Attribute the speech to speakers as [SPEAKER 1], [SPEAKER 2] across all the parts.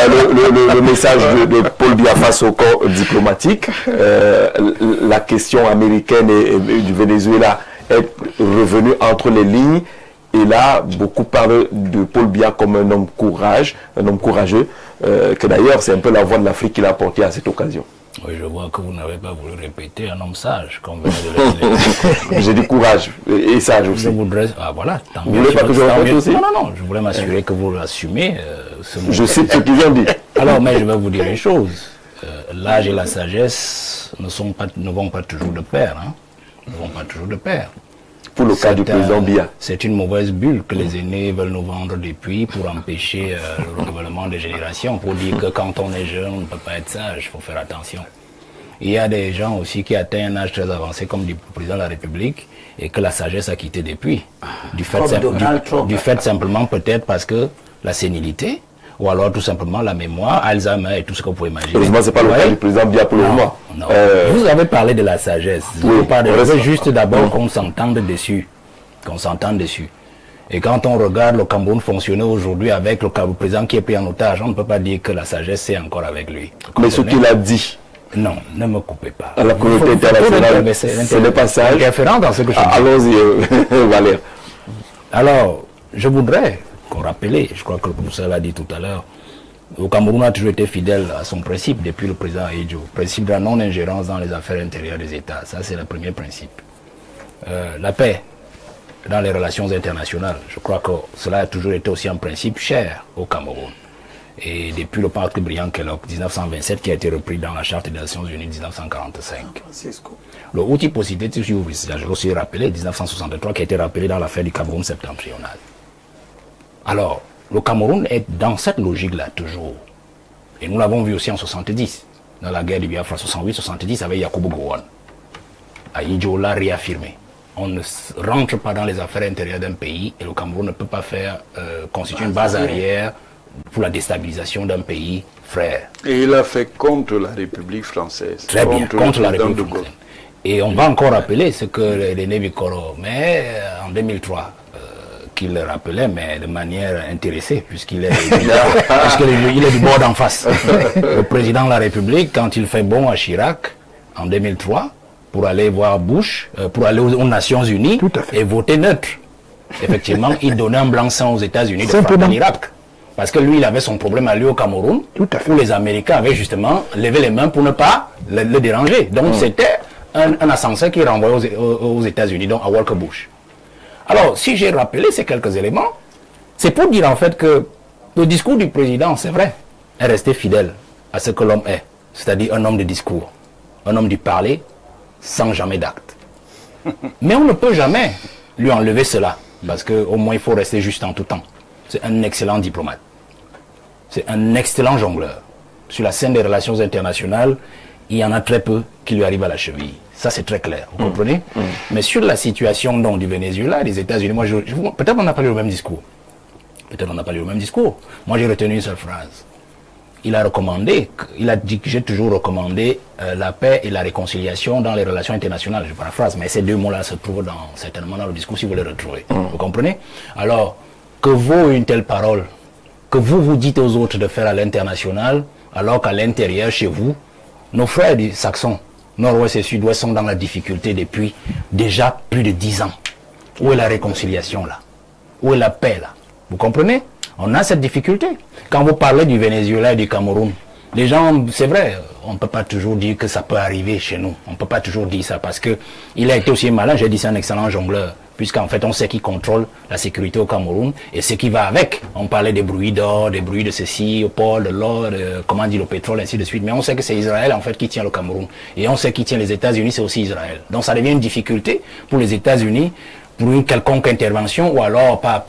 [SPEAKER 1] le message de Paul Biya face au corps diplomatique. La question américaine et du Venezuela est revenue entre les lignes. Et là, beaucoup parlent de Paul Biya comme un homme courageux, que d'ailleurs, c'est un peu la voix de l'Afrique qu'il a portée à cette occasion.
[SPEAKER 2] Oui, je vois que vous n'avez pas voulu répéter un homme sage, comme vous venez de le dire.
[SPEAKER 1] J'ai dit courage et sage aussi.
[SPEAKER 2] Je voudrais... Ah voilà, tant
[SPEAKER 1] mieux. Vous voulez pas que je répète aussi?
[SPEAKER 2] Non, je voulais m'assurer que vous l'assumez.
[SPEAKER 1] Je cite ce qu'ils ont dit.
[SPEAKER 2] Alors, mais je vais vous dire une chose. L'âge et la sagesse ne vont pas toujours de pair. Hein? Ne vont pas toujours de pair.
[SPEAKER 1] Pour le cas du président Biya.
[SPEAKER 2] C'est une mauvaise bulle que les aînés veulent nous vendre depuis pour empêcher le renouvellement des générations, pour dire que quand on est jeune, on ne peut pas être sage, il faut faire attention. Il y a des gens aussi qui atteignent un âge très avancé, comme le président de la République, et que la sagesse a quitté depuis. Du fait simplement peut-être parce que la sénilité, ou alors tout simplement la mémoire, Alzheimer et tout ce que vous pouvez imaginer.
[SPEAKER 1] Heureusement, ce n'est pas le cas du président Biya pour le moment.
[SPEAKER 2] Non. Vous avez parlé de la sagesse. Je veux juste d'abord qu'on s'entende dessus. Et quand on regarde le Cameroun fonctionner aujourd'hui avec le président qui est pris en otage, on ne peut pas dire que la sagesse est encore avec lui.
[SPEAKER 1] Mais ce qu'il a dit.
[SPEAKER 2] Non, ne me coupez pas.
[SPEAKER 1] À la communauté internationale, ce n'est pas sage.
[SPEAKER 2] Interférent dans ce que je dis.
[SPEAKER 1] Allons-y, Valère.
[SPEAKER 2] Alors, je voudrais qu'on rappelle, je crois que le professeur l'a dit tout à l'heure, le Cameroun a toujours été fidèle à son principe depuis le président Ahidjo, principe de la non-ingérence dans les affaires intérieures des États. Ça, c'est le premier principe. La paix dans les relations internationales, je crois que cela a toujours été aussi un principe cher au Cameroun. Et depuis le pacte Briand-Kellogg 1927 qui a été repris dans la Charte des Nations Unies 1945. Le outil positif, je l'ai aussi rappelé, 1963, qui a été rappelé dans l'affaire du Cameroun septentrional. Alors, le Cameroun est dans cette logique-là toujours. Et nous l'avons vu aussi en 70, dans la guerre du Biafra 68-70 avec Yakubu Gowon. Ahidjo l'a réaffirmé. On ne rentre pas dans les affaires intérieures d'un pays et le Cameroun ne peut pas faire constituer une base arrière pour la déstabilisation d'un pays frère.
[SPEAKER 3] Et il a fait contre la République française.
[SPEAKER 2] Très bien, contre la République française. Et on va encore rappeler ce que René Bikoro, mais en 2003, qu'il le rappelait, mais de manière intéressée, puisqu'il est du bord d'en face. Le président de la République, quand il fait bon à Chirac, en 2003, pour aller voir Bush, pour aller aux Nations Unies et voter neutre. Effectivement, il donnait un blanc-seing aux États-Unis de frapper l'Irak. Parce que lui, il avait son problème à lui au Cameroun, où les Américains avaient justement levé les mains pour ne pas le déranger. Donc c'était un ascenseur qui renvoyait aux États-Unis, donc à Walker Bush. Alors, si j'ai rappelé ces quelques éléments, c'est pour dire en fait que le discours du président, c'est vrai, est resté fidèle à ce que l'homme est, c'est-à-dire un homme de discours, un homme du parler, sans jamais d'acte. Mais on ne peut jamais lui enlever cela, parce qu'au moins il faut rester juste en tout temps. C'est un excellent diplomate. C'est un excellent jongleur. Sur la scène des relations internationales, il y en a très peu qui lui arrivent à la cheville. Ça, c'est très clair, vous comprenez? Mais sur la situation donc, du Venezuela, des États-Unis, peut-être on n'a pas eu le même discours. Moi, j'ai retenu une seule phrase. Il a dit que j'ai toujours recommandé la paix et la réconciliation dans les relations internationales. Je paraphrase, mais ces deux mots-là se trouvent certainement dans le discours si vous les retrouvez. Vous comprenez? Alors, que vaut une telle parole que vous dites aux autres de faire à l'international, alors qu'à l'intérieur, chez vous, nos frères du Saxon, Nord-Ouest et Sud-Ouest sont dans la difficulté depuis déjà plus de 10 ans. Où est la réconciliation là? Où est la paix là? Vous comprenez? On a cette difficulté. Quand vous parlez du Venezuela et du Cameroun, les gens, c'est vrai, on ne peut pas toujours dire que ça peut arriver chez nous. On ne peut pas toujours dire ça parce qu'il a été aussi malin, j'ai dit c'est un excellent jongleur. Puisqu'en fait on sait qui contrôle la sécurité au Cameroun et ce qui va avec. On parlait des bruits d'or, des bruits de ceci, au pôle, de l'or, comment dire, le pétrole, ainsi de suite. Mais on sait que c'est Israël en fait qui tient le Cameroun. Et on sait qui tient les États-Unis, c'est aussi Israël. Donc ça devient une difficulté pour les États-Unis pour une quelconque intervention ou alors par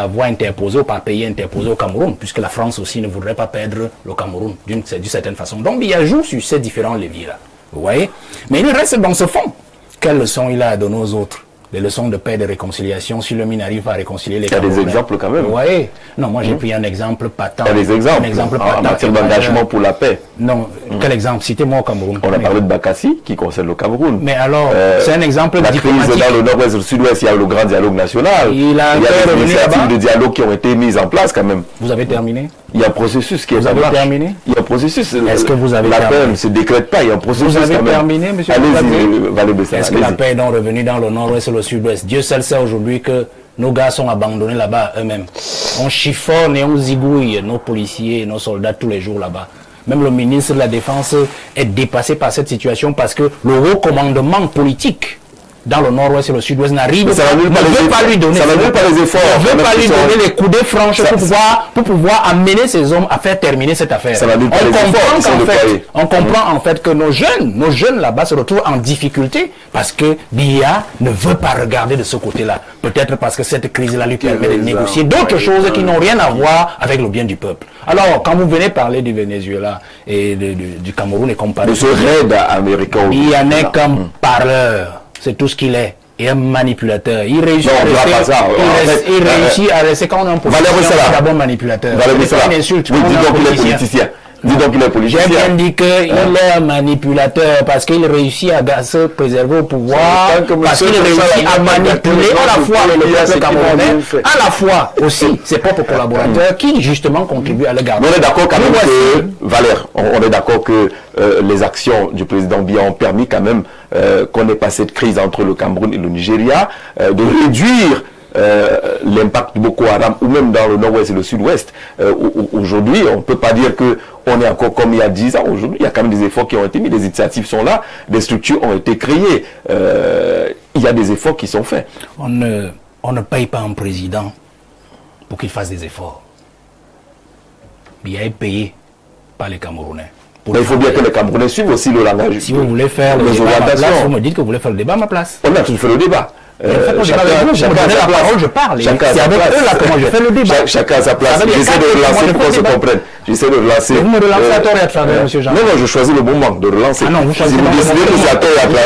[SPEAKER 2] voie interposée ou par pays interposé au Cameroun, puisque la France aussi ne voudrait pas perdre le Cameroun d'une certaine façon. Donc il y a joue sur ces différents leviers-là. Vous voyez? Mais il reste dans ce fond. Quelles leçons il a à donner aux autres? Les leçons de paix et de réconciliation, si l'homme n'arrive pas à réconcilier les Camerounais. Il y a des
[SPEAKER 1] exemples quand même.
[SPEAKER 2] Vous voyez? Non, moi j'ai pris un exemple patent.
[SPEAKER 1] Il y a des exemples en matière d'engagement pour la paix.
[SPEAKER 2] Non, quel exemple? Citez-moi au Cameroun.
[SPEAKER 1] On a parlé de Bakassi, qui concerne le Cameroun.
[SPEAKER 2] Mais alors, c'est un exemple
[SPEAKER 1] diplomatique. La crise dans le nord-ouest et le sud-ouest, il y a le grand dialogue national. Il y a des initiatives de dialogue qui ont été mises en place quand même.
[SPEAKER 2] Vous avez terminé?
[SPEAKER 1] Il y a un processus qui est
[SPEAKER 2] Vous avez terminé?
[SPEAKER 1] Il y a un processus.
[SPEAKER 2] Est-ce que vous avez
[SPEAKER 1] la
[SPEAKER 2] terminé?
[SPEAKER 1] paix ne se décrète pas, il y a un processus.
[SPEAKER 2] Vous avez terminé, monsieur?
[SPEAKER 1] Allez-y, Valé Bessara.
[SPEAKER 2] Est-ce que la paix est donc revenue dans le nord-ouest et le sud-ouest? Dieu seul sait aujourd'hui que nos gars sont abandonnés là-bas eux-mêmes. On chiffonne et on zigouille nos policiers et nos soldats tous les jours là-bas. Même le ministre de la Défense est dépassé par cette situation parce que le haut commandement politique dans le nord-ouest et le sud-ouest n'arrive pas, ne veut pas lui donner,
[SPEAKER 1] ça n'annule pas les efforts,
[SPEAKER 2] ne veut pas lui donner les coudées franches pour pouvoir amener ces hommes à faire terminer cette affaire. On comprend en fait que nos jeunes là-bas se retrouvent en difficulté parce que Biya ne veut pas regarder de ce côté-là. Peut-être parce que cette crise-là lui permet de négocier d'autres choses qui n'ont rien à voir avec le bien du peuple. Alors, quand vous venez parler du Venezuela et du Cameroun et compagnie,
[SPEAKER 1] de ce raid américain,
[SPEAKER 2] Biya n'est qu'un parleur. C'est tout ce qu'il est. Et un manipulateur. Il réussit à rester quand on est un politicien. D'abord manipulateur. C'est pas une insulte.
[SPEAKER 1] Oui, dis donc qu'il est politicien. Dis donc qu'il est politicien.
[SPEAKER 2] J'ai bien dit qu'il est un manipulateur parce qu'il réussit à se préserver au pouvoir, parce qu'il réussit à manipuler à la fois le peuple camerounais, à la fois aussi ses propres collaborateurs qui justement contribuent à le garder.
[SPEAKER 1] On est d'accord quand même que, Valère, on est d'accord que les actions du président Biya ont permis quand même qu'on ait passé cette crise entre le Cameroun et le Nigeria, de réduire l'impact de Boko Haram, ou même dans le nord-ouest et le sud-ouest. Aujourd'hui, on ne peut pas dire qu'on est encore comme il y a 10 ans. Aujourd'hui, il y a quand même des efforts qui ont été mis, des initiatives sont là, des structures ont été créées. Il y a des efforts qui sont faits.
[SPEAKER 2] On ne paye pas un président pour qu'il fasse des efforts. Biya est payé par les Camerounais.
[SPEAKER 1] Mais il faut bien que les Camerounais suivent aussi le langage.
[SPEAKER 2] Si vous voulez faire le débat à ma place, vous me dites que vous voulez faire le débat à ma place.
[SPEAKER 1] On a tout fait le débat.
[SPEAKER 2] Chacun a la parole, je parle. C'est avec eux là comment je fais le débat.
[SPEAKER 1] Chacun à sa place. J'essaie de relancer pour qu'on se comprenne. J'essaie de relancer.
[SPEAKER 2] Vous me relancez à tort et à travers, monsieur Jean.
[SPEAKER 1] Non, je choisis le bon moment de relancer.
[SPEAKER 2] Ah non, vous choisissez
[SPEAKER 1] si vous décidez que c'est à tort et à travers,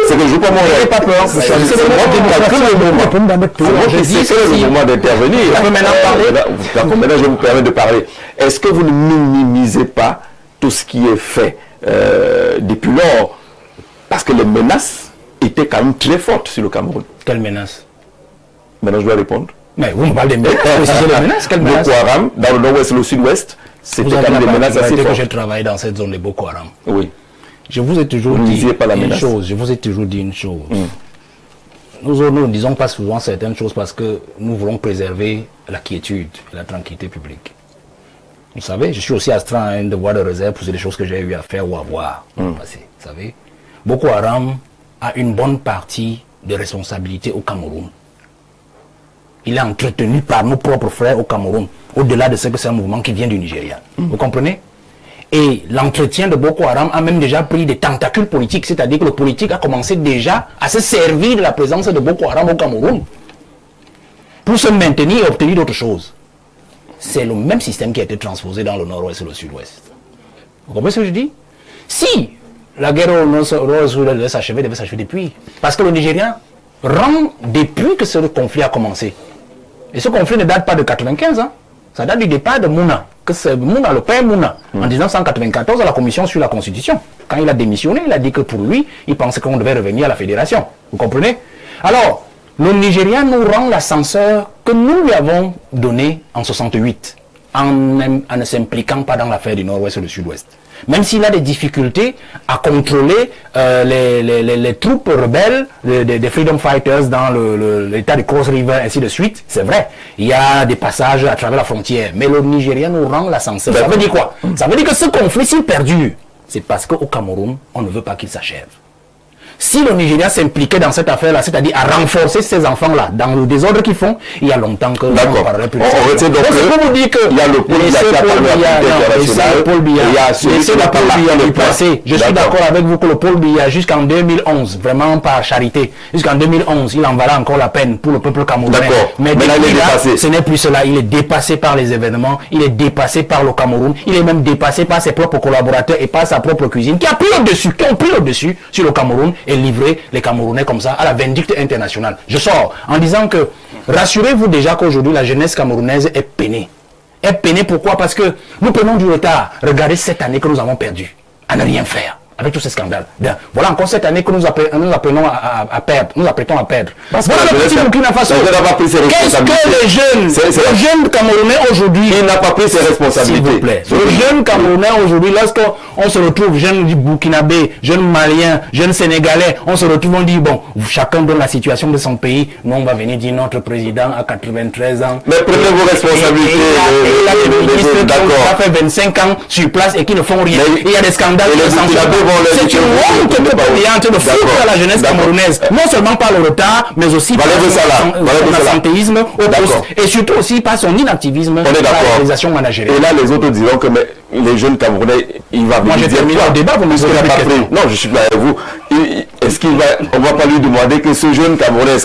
[SPEAKER 1] c'est que je joue pas mon rôle.
[SPEAKER 2] N'ayez pas peur. Vous choisissez le moment.
[SPEAKER 1] Je dis c'est le moment d'intervenir.
[SPEAKER 2] On peut maintenant parler.
[SPEAKER 1] Maintenant, je vous permets de parler. Est-ce que vous ne minimisez pas tout ce qui est fait depuis lors? Parce que les menaces étaient quand même très fortes sur le Cameroun.
[SPEAKER 2] Quelle menace?
[SPEAKER 1] Maintenant, je dois répondre.
[SPEAKER 2] Mais vous me parlez des menaces. Quelle menace?
[SPEAKER 1] Boko Haram, dans le nord-ouest et le sud-ouest, c'était quand même des menaces assez fortes.
[SPEAKER 2] J'ai travaillé dans cette zone de Boko Haram.
[SPEAKER 1] Oui.
[SPEAKER 2] Je vous ai toujours dit une chose. Je vous ai toujours dit une chose. Nous ne disons pas souvent certaines choses parce que nous voulons préserver la quiétude et la tranquillité publique. Vous savez, je suis aussi astreint à un devoir de réserve pour des choses que j'ai eu à faire ou à voir dans le passé. Vous savez, Boko Haram a une bonne partie de responsabilité au Cameroun. Il est entretenu par nos propres frères au Cameroun, au-delà de ce que c'est un mouvement qui vient du Nigeria. Vous comprenez? Et l'entretien de Boko Haram a même déjà pris des tentacules politiques, c'est-à-dire que le politique a commencé déjà à se servir de la présence de Boko Haram au Cameroun pour se maintenir et obtenir d'autres choses. C'est le même système qui a été transposé dans le nord-ouest et le sud-ouest. Vous comprenez ce que je dis? Si la guerre au nord-ouest devait s'achever depuis. Parce que le Nigérien rend depuis que ce conflit a commencé. Et ce conflit ne date pas de 1995, hein. Ça date du départ de Mouna. Que c'est Mouna, le père Mouna, en 1994 à la commission sur la Constitution. Quand il a démissionné, il a dit que pour lui, il pensait qu'on devait revenir à la fédération. Vous comprenez? Alors, le Nigérien nous rend l'ascenseur que nous lui avons donné en 68, en ne s'impliquant pas dans l'affaire du nord-ouest et du sud-ouest. Même s'il a des difficultés à contrôler les troupes rebelles, des Freedom Fighters dans l'état de Cross River, ainsi de suite, c'est vrai. Il y a des passages à travers la frontière. Mais le Nigérien nous rend l'ascenseur. Ça veut dire quoi? Ça veut dire que ce conflit, s'il perdure, c'est parce qu'au Cameroun, on ne veut pas qu'il s'achève. Si le Nigeria s'impliquait dans cette affaire-là, c'est-à-dire à renforcer ces enfants-là dans le désordre qu'ils font, il y a longtemps que...
[SPEAKER 1] D'accord. On retient donc il y a le Paul
[SPEAKER 2] Biya, laissez le Paul Biya lui passer. Je suis d'accord avec vous que le Paul Biya, jusqu'en 2011, vraiment par charité, jusqu'en 2011, il en valait encore la peine pour le peuple camerounais. Mais depuis là, ce n'est plus cela. Il est dépassé par les événements, il est dépassé par le Cameroun, il est même dépassé par ses propres collaborateurs et par sa propre cuisine, qui ont pris le dessus sur le Cameroun et livrer les Camerounais comme ça à la vindicte internationale. Je sors en disant que rassurez-vous déjà qu'aujourd'hui la jeunesse camerounaise est peinée. Est peinée pourquoi? Parce que nous prenons du retard. Regardez cette année que nous avons perdue à ne rien faire. avec tous ces scandales. Bien. Voilà encore cette année que nous appelons à perdre. Nous apprêtons à perdre.
[SPEAKER 1] Parce que
[SPEAKER 2] voilà le petit Burkina Faso. Qu'est-ce que les jeunes Camerounais aujourd'hui...
[SPEAKER 1] Il n'a pas pris ses responsabilités.
[SPEAKER 2] S'il vous plaît. Le jeune Camerounais aujourd'hui, lorsqu'on se retrouve, jeune Burkinabé, jeune Malien, jeune Sénégalais, on se retrouve, on dit, bon, chacun donne la situation de son pays. Nous, on va venir dire notre président à 93 ans.
[SPEAKER 1] Mais prenez vos responsabilités.
[SPEAKER 2] Et là, les ministres qui ont fait 25 ans sur place et qui ne font rien. Il y a des scandales. C'est une honte que il est en train de foutre à la jeunesse camerounaise. Non seulement par le retard, mais aussi par son absentéisme au poste. Et surtout aussi par son inactivisme dans la réalisation managériale.
[SPEAKER 1] Et là, les autres diront que les jeunes Camerounais, il va venir.
[SPEAKER 2] Moi, j'ai terminé le débat, vous me posez la question.
[SPEAKER 1] Non, je suis pas avec vous. Est-ce on va pas lui demander que ce jeune Camerounais,